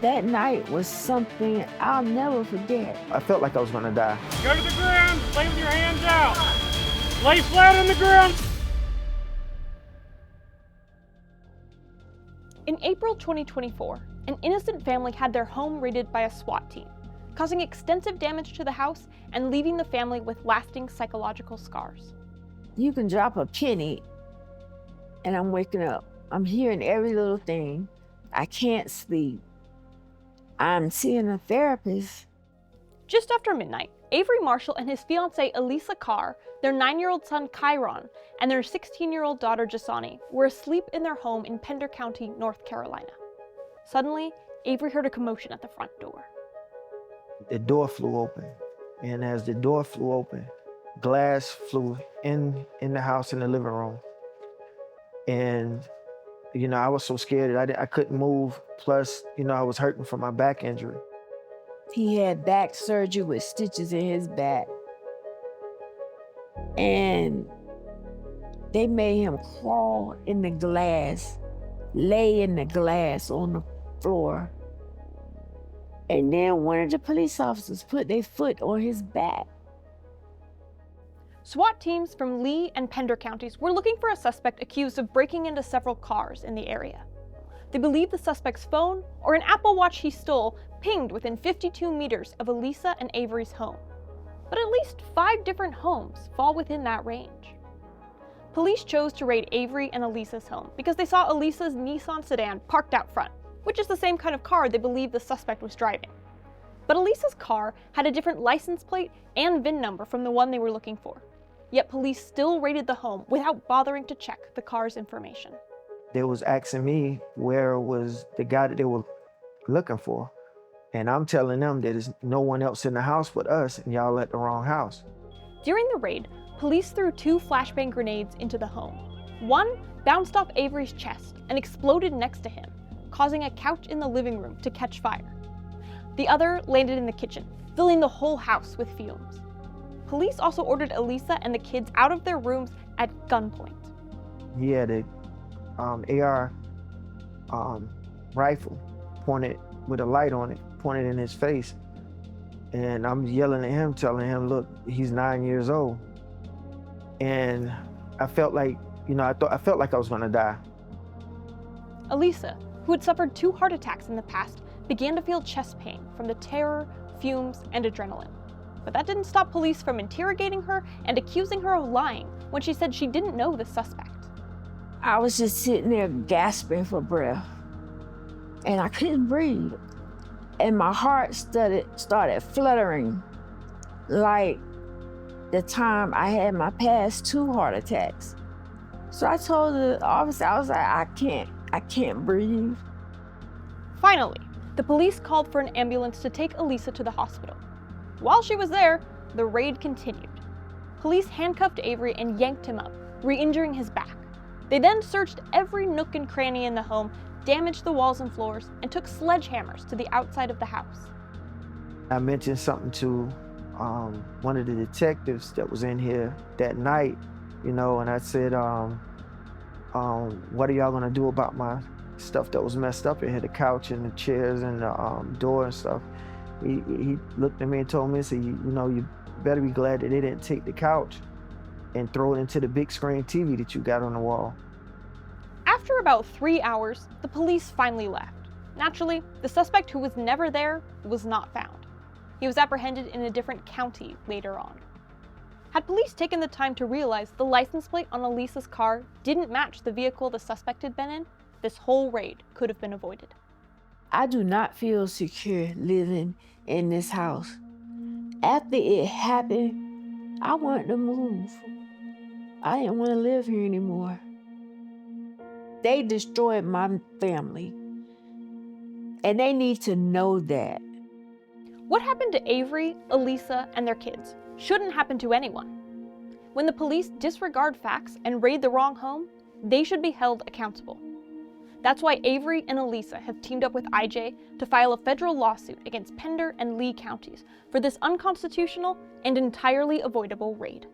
That night was something I'll never forget. I felt like I was gonna die. Go to the ground, lay with your hands out. Lay flat on the ground. In April 2024, an innocent family had their home raided by a SWAT team, causing extensive damage to the house and leaving the family with lasting psychological scars. You can drop a penny and I'm waking up. I'm hearing every little thing. I can't sleep. I'm seeing a therapist. Just after midnight, Avery Marshall and his fiancée Alisa Carr, their 9-year-old son Chiron, and their 16-year-old daughter Jasani were asleep in their home in Pender County, North Carolina. Suddenly, Avery heard a commotion at the front door. The door flew open, and as the door flew open, glass flew in the house in the living room. And I was so scared that I couldn't move. Plus, I was hurting from my back injury. He had back surgery with stitches in his back. And they made him crawl in the glass, lay in the glass on the floor. And then one of the police officers put their foot on his back. SWAT teams from Lee and Pender counties were looking for a suspect accused of breaking into several cars in the area. They believe the suspect's phone or an Apple Watch he stole pinged within 52 meters of Alisa and Avery's home. But at least 5 different homes fall within that range. Police chose to raid Avery and Alisa's home because they saw Alisa's Nissan sedan parked out front, which is the same kind of car they believe the suspect was driving. But Alisa's car had a different license plate and VIN number from the one they were looking for. Yet police still raided the home without bothering to check the car's information. They was asking me where was the guy that they were looking for. And I'm telling them that there's no one else in the house but us, and y'all at the wrong house. During the raid, police threw 2 flashbang grenades into the home. One bounced off Avery's chest and exploded next to him, causing a couch in the living room to catch fire. The other landed in the kitchen, filling the whole house with fumes. Police also ordered Alisa and the kids out of their rooms at gunpoint. He had a AR rifle pointed with a light on it, pointed in his face. And I'm yelling at him, telling him, look, he's 9 years old. And I felt like, I felt like I was gonna die. Alisa, who had suffered 2 heart attacks in the past, began to feel chest pain from the terror, fumes, and adrenaline. But that didn't stop police from interrogating her and accusing her of lying when she said she didn't know the suspect. I was just sitting there gasping for breath, and I couldn't breathe. And my heart started fluttering like the time I had my past 2 heart attacks. So I told the officer, I was like, I can't breathe. Finally, the police called for an ambulance to take Alisa to the hospital. While she was there, the raid continued. Police handcuffed Avery and yanked him up, re-injuring his back. They then searched every nook and cranny in the home, damaged the walls and floors, and took sledgehammers to the outside of the house. I mentioned something to one of the detectives that was in here that night, and I said, what are y'all gonna do about my stuff that was messed up in here, the couch and the chairs and the door and stuff? He looked at me and told me, he said, you better be glad that they didn't take the couch and throw it into the big screen TV that you got on the wall. After about 3 hours, the police finally left. Naturally, the suspect who was never there was not found. He was apprehended in a different county later on. Had police taken the time to realize the license plate on Alisa's car didn't match the vehicle the suspect had been in, this whole raid could have been avoided. I do not feel secure living in this house. After it happened, I wanted to move. I didn't want to live here anymore. They destroyed my family, and they need to know that. What happened to Avery, Alisa, and their kids shouldn't happen to anyone. When the police disregard facts and raid the wrong home, they should be held accountable. That's why Avery and Alisa have teamed up with IJ to file a federal lawsuit against Pender and Lee counties for this unconstitutional and entirely avoidable raid.